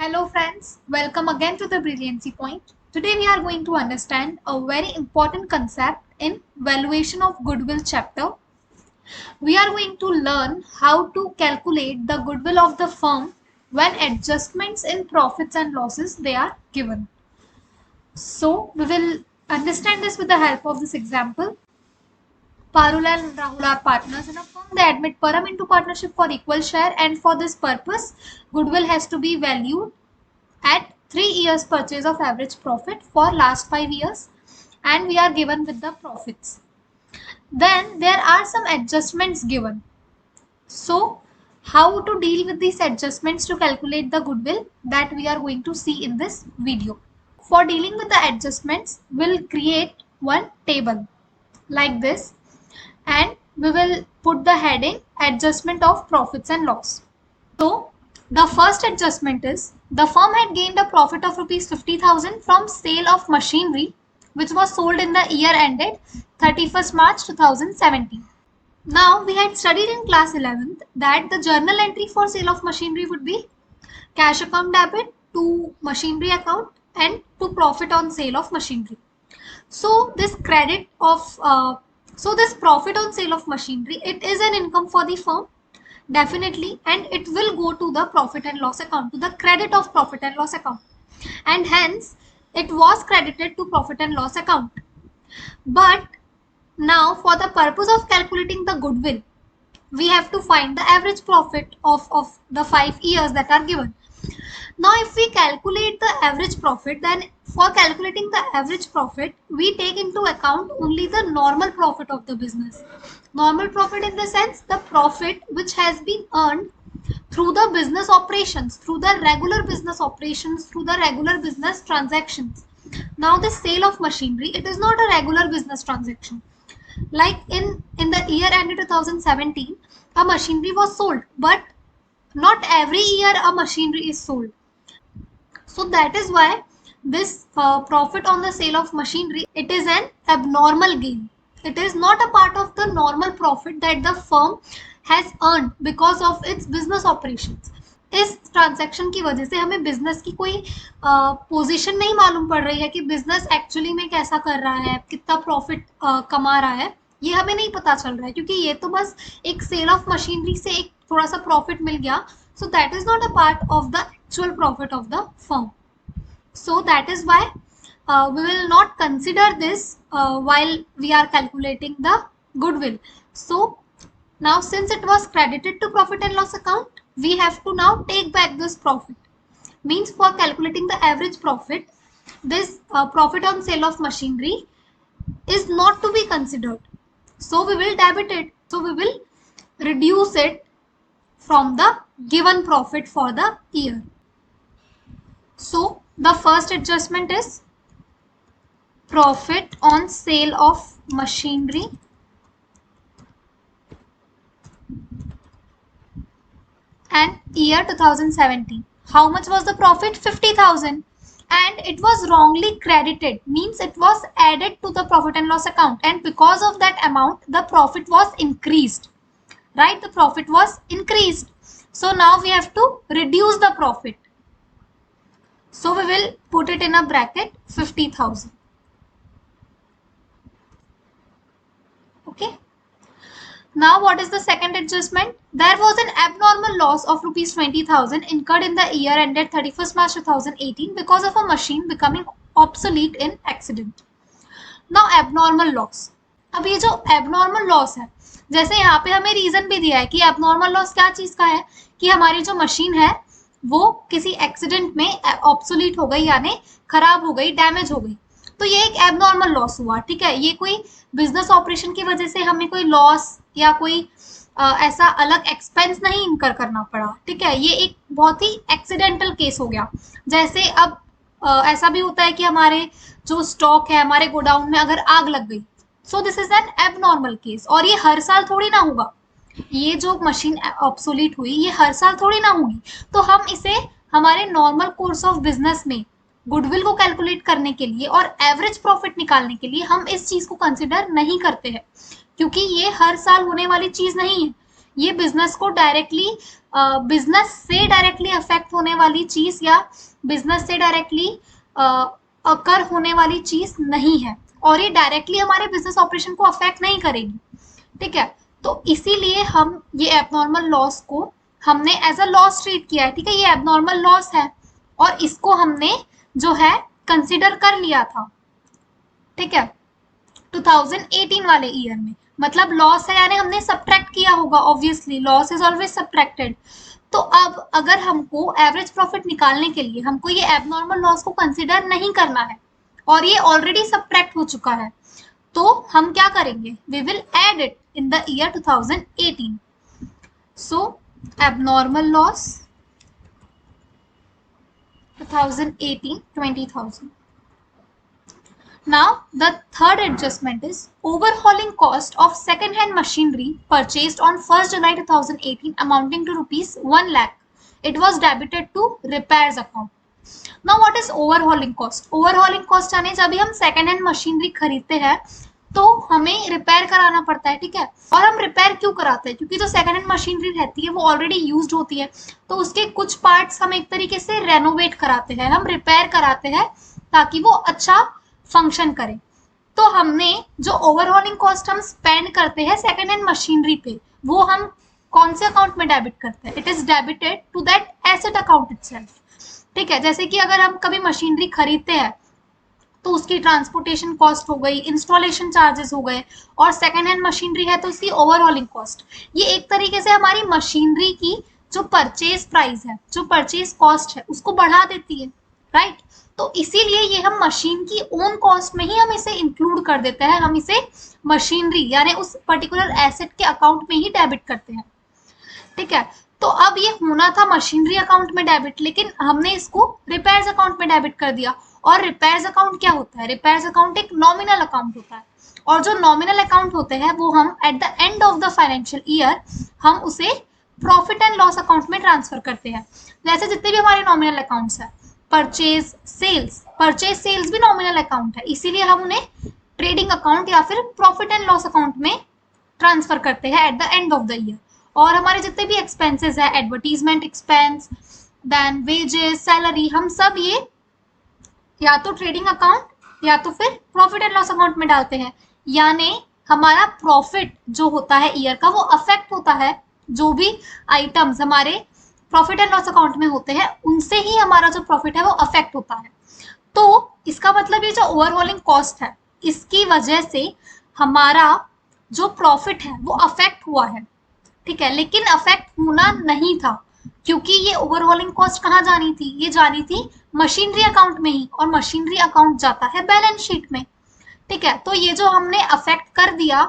Hello friends, welcome again to the Brilliancy Point. Today we are going to understand a very important concept in valuation of goodwill chapter. We are going to learn how to calculate the goodwill of the firm when adjustments in profits and losses they are given. So we will understand this with the help of this example. Parul and Rahul are partners in a firm. They admit Param into partnership for equal share, and for this purpose, goodwill has to be valued at 3 years purchase of average profit for last 5 years, and we are given with the profits. Then there are some adjustments given. So how to deal with these adjustments to calculate the goodwill, that we are going to see in this video. For dealing with the adjustments, we'll create one table like this, and we will put the heading adjustment of profits and loss. So the first adjustment is the firm had gained a profit of rupees 50,000 from sale of machinery which was sold in the year ended 31st March 2017. Now we had studied in class 11th that the journal entry for sale of machinery would be cash account debit to machinery account and to profit on sale of machinery. So this profit on sale of machinery, it is an income for the firm definitely, and it will go to the profit and loss account, to the credit of profit and loss account, and hence it was credited to profit and loss account. But now for the purpose of calculating the goodwill, we have to find the average profit of the 5 years that are given. Now if we calculate the average profit, then for calculating the average profit, we take into account only the normal profit of the business. Normal profit in the sense the profit which has been earned through the business operations, through the regular business operations, through the regular business transactions. Now the sale of machinery, it is not a regular business transaction. Like in the year ended 2017, a machinery was sold, but not every year a machinery is sold. So that is why this profit on the sale of machinery, it is an abnormal gain. It is not a part of the normal profit that the firm has earned because of its business operations. इस transaction की वजह से हमें business की कोई position नहीं मालूम पड़ रही है कि बिजनेस एक्चुअली में कैसा कर रहा है, कितना प्रॉफिट कमा रहा है, ये हमें नहीं पता चल रहा है, क्योंकि ये तो बस एक सेल ऑफ मशीनरी से एक थोड़ा सा प्रॉफिट मिल गया. So that is not a part of the actual profit of the firm. So that is why we will not consider this while we are calculating the goodwill. So now since it was credited to profit and loss account, we have to now take back this profit. Means for calculating the average profit, this profit on sale of machinery is not to be considered. So we will debit it. So we will reduce it from the given profit for the year. So the first adjustment is profit on sale of machinery and year 2017. How much was the profit? 50,000, and it was wrongly credited, means it was added to the profit and loss account, and because of that amount the profit was increased, right? The profit was increased. So now we have to reduce the profit. So we will put it in a bracket 50,000. Okay. Now what is the second adjustment? There was an abnormal loss of rupees 20,000 incurred in the year ended 31st March 2018 because of a machine becoming obsolete in accident. Now abnormal loss. अब ये जो abnormal loss है, जैसे यहाँ पे हमें reason भी दिया है कि abnormal loss क्या चीज का है, कि हमारी जो मशीन है वो किसी एक्सीडेंट में ऑब्सोलीट हो गई, यानी खराब हो गई, डैमेज हो गई. तो ये एक एबनॉर्मल लॉस हुआ, ठीक है. ये कोई बिजनेस ऑपरेशन की वजह से हमें कोई लॉस या कोई ऐसा अलग एक्सपेंस नहीं इनकर करना पड़ा, ठीक है. ये एक बहुत ही एक्सीडेंटल केस हो गया. जैसे अब ऐसा भी होता है कि हमारे जो स्टॉक है, हमारे गोडाउन में अगर आग लग गई, so this is an abnormal case. और ये हर साल थोड़ी ना होगा, ये जो मशीन ऑब्सोलीट हुई ये हर साल थोड़ी ना होगी. तो हम इसे हमारे नॉर्मल कोर्स ऑफ बिजनेस में गुडविल को कैलकुलेट करने के लिए और एवरेज प्रॉफिट निकालने के लिए हम इस चीज को कंसिडर नहीं करते हैं, क्योंकि ये हर साल होने वाली चीज नहीं है. ये बिजनेस को डायरेक्टली, बिजनेस से डायरेक्टली अफेक्ट होने वाली चीज या बिजनेस से डायरेक्टली अकर होने वाली चीज नहीं है, और ये डायरेक्टली हमारे बिजनेस ऑपरेशन को अफेक्ट नहीं करेगी, ठीक है। तो इसीलिए हम ये एबनॉर्मल लॉस को हमने एज अ लॉस ट्रीट किया है, ठीक है। ये एबनॉर्मल लॉस है और इसको हमने जो है कंसिडर कर लिया था, ठीक है, 2018 वाले ईयर में। मतलब लॉस है यानी हमने सब्ट्रैक्ट किया होगा, obviously loss is always subtracted. तो अब अगर हमको एवरेज प्रॉफिट निकालने के लिए हमको ये एबनॉर्मल लॉस को कंसिडर नहीं करना है और ये ऑलरेडी सब्ट्रैक्ट हो चुका है, तो हम क्या करेंगे, we will add it in the year 2018। So abnormal loss 2018 20,000. Now the third adjustment is overhauling cost of second hand machinery purchased on 1st July 2018 amounting to rupees 1 lakh. It was debited to repairs account. Now what is overhauling cost? Overhauling cost यानी जब भी हम second hand machinery खरीदते हैं तो हमें repair कराना पड़ता है, ठीक है। और हम रिपेयर क्यों कराते हैं, क्योंकि जो सेकंड हैंड मशीनरी रहती है वो ऑलरेडी यूज्ड होती है, तो उसके कुछ पार्ट्स हम एक तरीके से रेनोवेट कराते हैं, हम रिपेयर कराते हैं ताकि वो अच्छा फंक्शन करे। तो हमने जो ओवरहॉलिंग कॉस्ट हम स्पेंड करते हैं सेकंड हैंड मशीनरी पे, वो हम कौन से अकाउंट में डेबिट करते हैं, it is debited to that asset account itself, ठीक है। जैसे कि अगर हम कभी मशीनरी खरीदते हैं तो उसकी ट्रांसपोर्टेशन कॉस्ट हो गई, इंस्टॉलेशन चार्जेस हो गए, और सेकंड हैंड मशीनरी है तो उसकी ओवरहॉलिंग कॉस्ट, ये एक तरीके से हमारी मशीनरी की जो परचेज प्राइस है, जो परचेज कॉस्ट है, उसको बढ़ा देती है, राइट। तो इसीलिए ये हम मशीन की ओन कॉस्ट में ही हम इसे इंक्लूड कर देते हैं, हम इसे मशीनरी यानी उस पर्टिकुलर एसेट के अकाउंट में ही डेबिट करते हैं, ठीक है। तो अब ये होना था मशीनरी अकाउंट में डेबिट, लेकिन हमने इसको रिपेयर्स अकाउंट में डेबिट कर दिया। और रिपेयर्स अकाउंट क्या होता है, रिपेयर्स अकाउंट एक नॉमिनल अकाउंट होता है, और जो नॉमिनल अकाउंट होते हैं वो हम at the end of the financial year हम उसे प्रॉफिट एंड लॉस अकाउंट में ट्रांसफर करते हैं। जैसे जितने भी हमारे नॉमिनल अकाउंट्स है, परचेज सेल्स भी नॉमिनल अकाउंट है, इसीलिए हम उन्हें ट्रेडिंग अकाउंट या फिर प्रॉफिट एंड लॉस अकाउंट में ट्रांसफर करते हैं at the end of the year. और हमारे जितने भी एक्सपेंसेस है, advertisement expense, then wages, salary, हम सब ये या तो ट्रेडिंग अकाउंट या तो फिर प्रॉफिट एंड लॉस अकाउंट में डालते हैं। यानी हमारा प्रॉफिट जो होता है ईयर का वो अफेक्ट होता है, जो भी आइटम्स हमारे प्रॉफिट एंड लॉस अकाउंट में होते हैं उनसे ही हमारा जो प्रॉफिट है वो अफेक्ट होता है। तो इसका मतलब ये जो ओवरऑलिंग कॉस्ट है, इसकी वजह से हमारा जो प्रॉफिट है वो अफेक्ट हुआ है, ठीक है। लेकिन अफेक्ट होना नहीं था, क्योंकि ये ओवरऑलिंग कॉस्ट कहाँ जानी थी, ये जानी थी मशीनरी अकाउंट में ही, और मशीनरी अकाउंट जाता है बैलेंस शीट में, ठीक है। तो ये जो हमने अफेक्ट कर दिया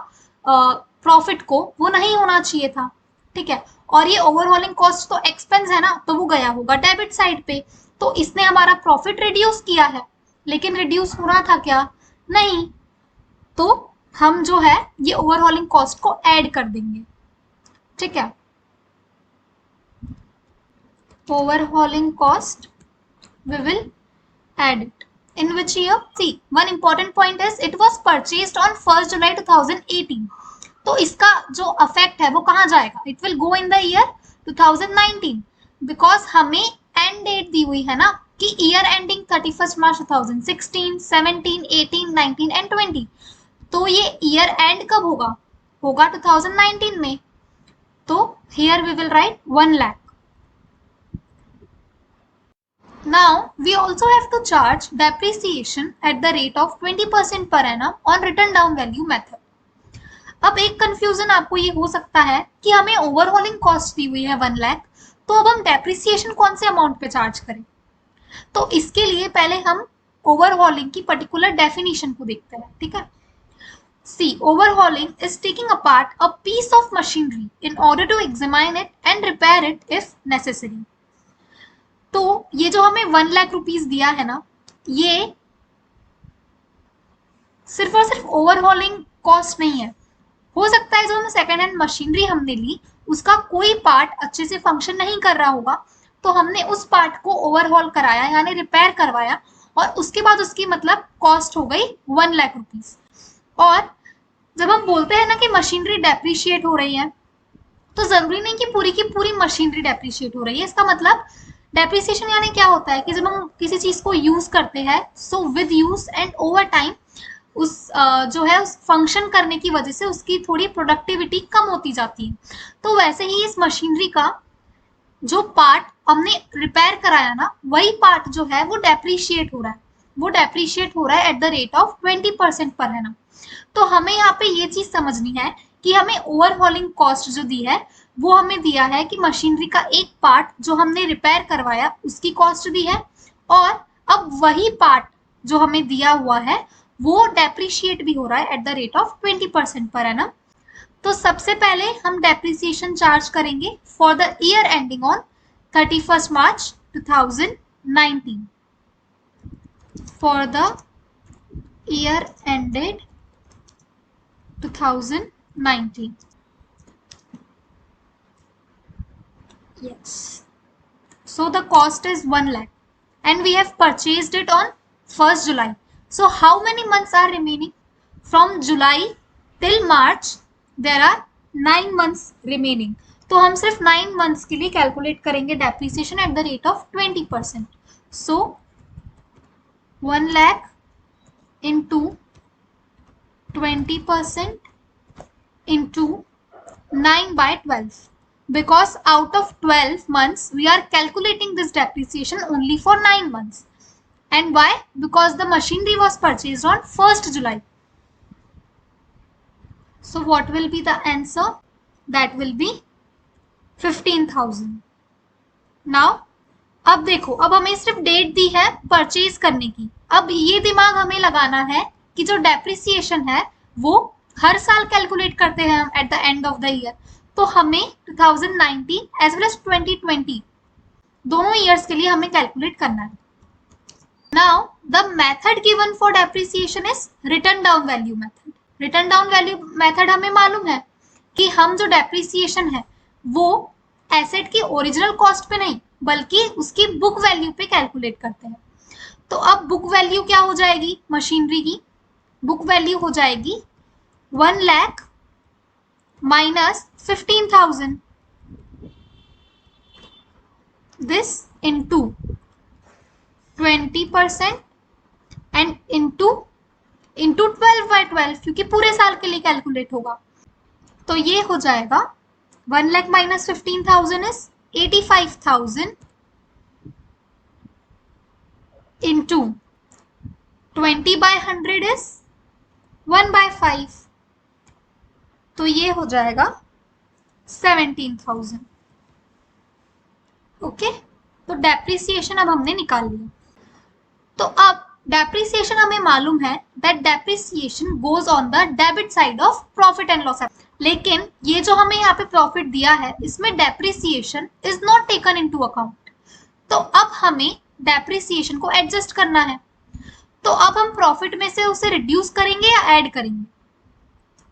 प्रॉफिट को, वो नहीं होना चाहिए था, ठीक है। और ये ओवरऑलिंग कॉस्ट तो एक्सपेंस है ना, तो वो गया होगा डेबिट साइड पे, तो इसने हमारा प्रॉफिट रिड्यूस किया है, लेकिन रिड्यूस हो रहा था क्या, नहीं। तो हम जो है ये ओवरऑलिंग कॉस्ट को ऐड कर देंगे, ठीक है। Overhauling cost, we will add it. In which year? See, one important point is it was purchased on 1st July 2018. तो इसका जो अफेक्ट है वो कहाँ जाएगा, it will go in the year 2019, because हमें एंड डेट दी हुई है ना कि ईयर एंडिंग 31 मार्च 2016, 17, 18, 19 एंड 20। तो ये ईयर एंड कब होगा, होगा 2019 में। तो here we will write 1 lakh. Now we also have to charge depreciation at the rate of 20% per annum on written down value method. अब एक कंफ्यूजन आपको ये हो सकता है कि हमें ओवरहॉलिंग कॉस्ट दी हुई है 1 लाख, तो अब हम डेप्रिसिएशन कौन से अमाउंट पे चार्ज करें। तो इसके लिए पहले हम ओवरहॉलिंग की पर्टिकुलर डेफिनेशन को देखते हैं, ठीक है। See, overhauling is taking apart a piece of machinery in order to examine it and repair it if necessary. तो ये जो हमें 1 लाख रुपीस दिया है ना, ये सिर्फ और सिर्फ ओवरहॉलिंग कॉस्ट नहीं है। हो सकता है जो हम सेकेंड हैंड मशीनरी हमने ली उसका कोई पार्ट अच्छे से फंक्शन नहीं कर रहा होगा, तो हमने उस पार्ट को ओवरहॉल कराया यानी रिपेयर करवाया, और उसके बाद उसकी मतलब कॉस्ट हो गई 1 लाख रुपीस। और जब हम बोलते हैं ना कि मशीनरी डेप्रिशिएट हो रही है, तो जरूरी नहीं कि पूरी की पूरी मशीनरी डेप्रिशिएट हो रही है। इसका मतलब डेप्रिसिएशन यानी क्या होता है कि जब हम किसी चीज को यूज करते हैं, so with use and over time उस जो है उस फंक्शन करने की वजह से उसकी थोड़ी प्रोडक्टिविटी कम होती जाती है। तो वैसे ही इस मशीनरी का जो पार्ट हमने रिपेयर कराया ना, वही पार्ट जो है वो डेप्रिशिएट हो रहा है, वो डेप्रिशिएट हो रहा है at the rate of 20% per annum. तो हमें यहाँ पे ये चीज समझनी है कि हमें ओवरहॉलिंग कॉस्ट जो दी है वो हमें दिया है कि मशीनरी का एक पार्ट जो हमने रिपेयर करवाया उसकी कॉस्ट दी है, और अब वही पार्ट जो हमें दिया हुआ है वो डेप्रिशिएट भी हो रहा है at the rate of 20% per annum. तो सबसे पहले हम डेप्रिसिएशन चार्ज करेंगे for the year ending on 31st March 2019, for the year ended 2019. Yes. So the cost is 1 lakh and we have purchased it on 1st July. So how many months are remaining? From July till March there are 9 months remaining. तो हम सिर्फ 9 months के लिए calculate करेंगे depreciation at the rate of 20%. So 1 lakh into 20% into 9/12, because out of 12 months we are calculating this depreciation only for 9 months. And why? Because the machinery was purchased on 1st July. So what will be the answer? That will be 15,000. Now अब देखो, अब हमें सिर्फ date दी है purchase करने की। अब ये दिमाग हमें लगाना है कि जो डेप्रिसिएशन है वो हर साल कैलकुलेट करते हैं हम at the end of the year. तो हमें 2019 एज वेल एज 2020 दोनों ईयर्स के लिए हमें कैलकुलेट करना है। Now the method given for depreciation is return down value method. Return down value method हमें मालूम है कि हम जो डेप्रिसिएशन है वो एसेट की ओरिजिनल कॉस्ट पे नहीं बल्कि उसकी बुक वैल्यू पे कैलकुलेट करते हैं। तो अब बुक वैल्यू क्या हो जाएगी मशीनरी की? बुक वैल्यू हो जाएगी 1 lakh minus 15,000, this into 20% and into 12/12, क्योंकि पूरे साल के लिए कैलकुलेट होगा। तो ये हो जाएगा 1 lakh minus 15,000 is 85,000 into 20/100 is 1/5, तो ये हो जाएगा 17,000. ओके, तो डेप्रिसिएशन अब हमने निकाल लिया। तो अब डेप्रिसिएशन हमें मालूम है that depreciation goes on the debit side of profit and loss. लेकिन ये जो हमें यहाँ पे प्रॉफिट दिया है इसमें depreciation is not taken into account. तो अब हमें डेप्रिसिएशन को एडजस्ट करना है। तो अब हम प्रॉफिट में से उसे रिड्यूस करेंगे या ऐड करेंगे?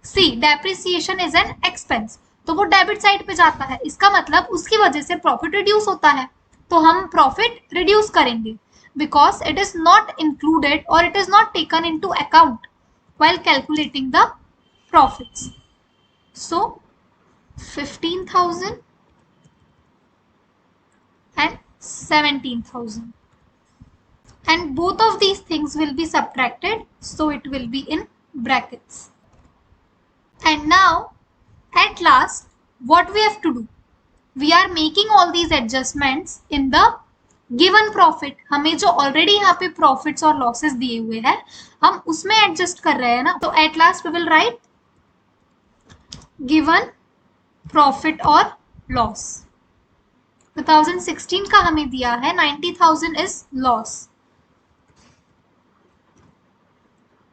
सी, डेप्रिसिएशन इज एन एक्सपेंस, तो वो डेबिट साइड पे जाता है, इसका मतलब उसकी वजह से प्रॉफिट रिड्यूस होता है। तो हम प्रॉफिट रिड्यूस करेंगे because it is not included or it is not taken into account while calculating the profits. So 15,000 and 17,000, and both of these things will be subtracted, so it will be in brackets. And now at last what we have to do, we are making all these adjustments in the given profit. हमें जो already यहाँ पे profits और losses दिए हुए हैं हम उसमें एडजस्ट कर रहे हैं ना। तो at last we will write given profit और लॉस। 2016 का हमें दिया है 90,000 is loss,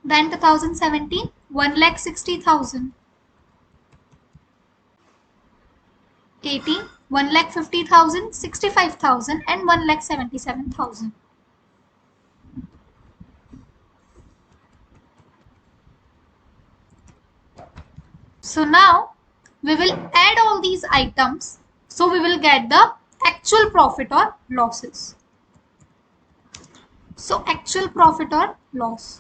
then 2017 1,60,000, 18 1,50,000, 65,000 and 1,77,000. So now we will add all these items, so we will get the actual profit or losses. So actual profit or loss.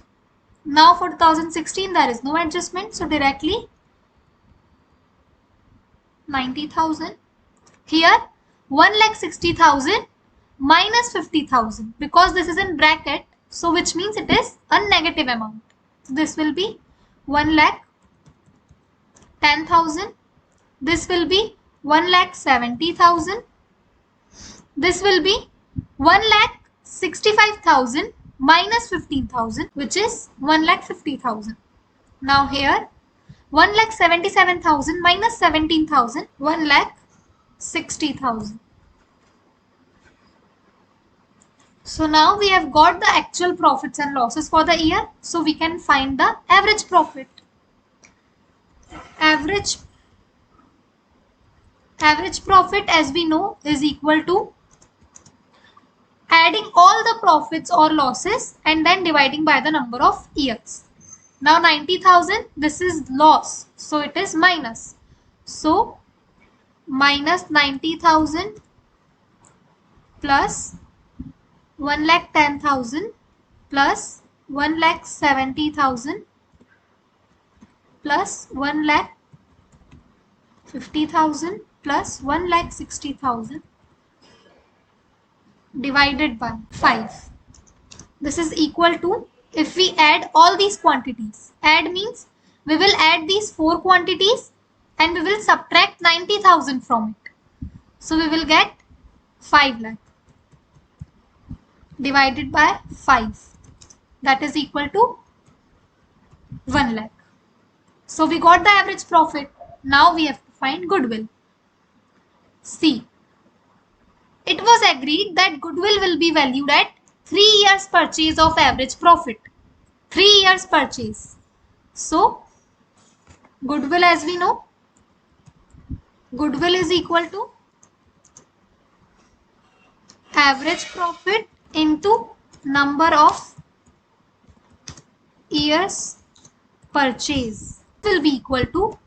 Now for 2016 there is no adjustment, so directly 90,000. Here 1,60,000 minus 50,000, because this is in bracket, so which means it is a negative amount. So this will be 1,10,000. This will be 1,70,000. This will be 1,65,000 minus 15,000, which is 1,50,000. Now here 1,77,000 minus 17,000, 1,60,000. So now we have got the actual profits and losses for the year. So we can find the average profit. Average profit, as we know, is equal to adding all the profits or losses and then dividing by the number of years. Now 90,000, this is loss, so it is minus. So minus 90,000 plus 1,10,000 plus 1,70,000 plus 1,50,000 plus 1,60,000 divided by 5. This is equal to, if we add all these quantities, add means we will add these 4 quantities and we will subtract 90,000 from it. So we will get 5 lakh divided by 5. That is equal to 1 lakh. So we got the average profit. Now we have to find goodwill. C. It was agreed that goodwill will be valued at 3 years purchase of average profit. 3 years purchase. So goodwill, as we know, goodwill is equal to average profit into number of years purchase. Will be equal to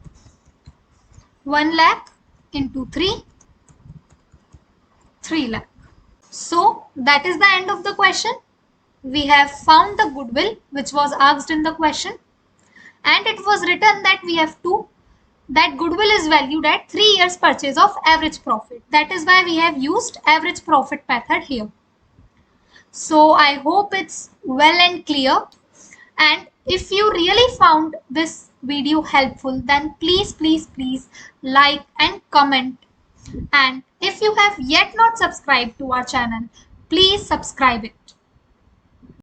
1 lakh into 3 lakh. So that is the end of the question. We have found the goodwill which was asked in the question, and it was written that we have to, that goodwill is valued at 3 years purchase of average profit. That is why we have used average profit method here. So I hope it's well and clear, and if you really found this video helpful, then please like and comment, and if you have yet not subscribed to our channel, please subscribe it.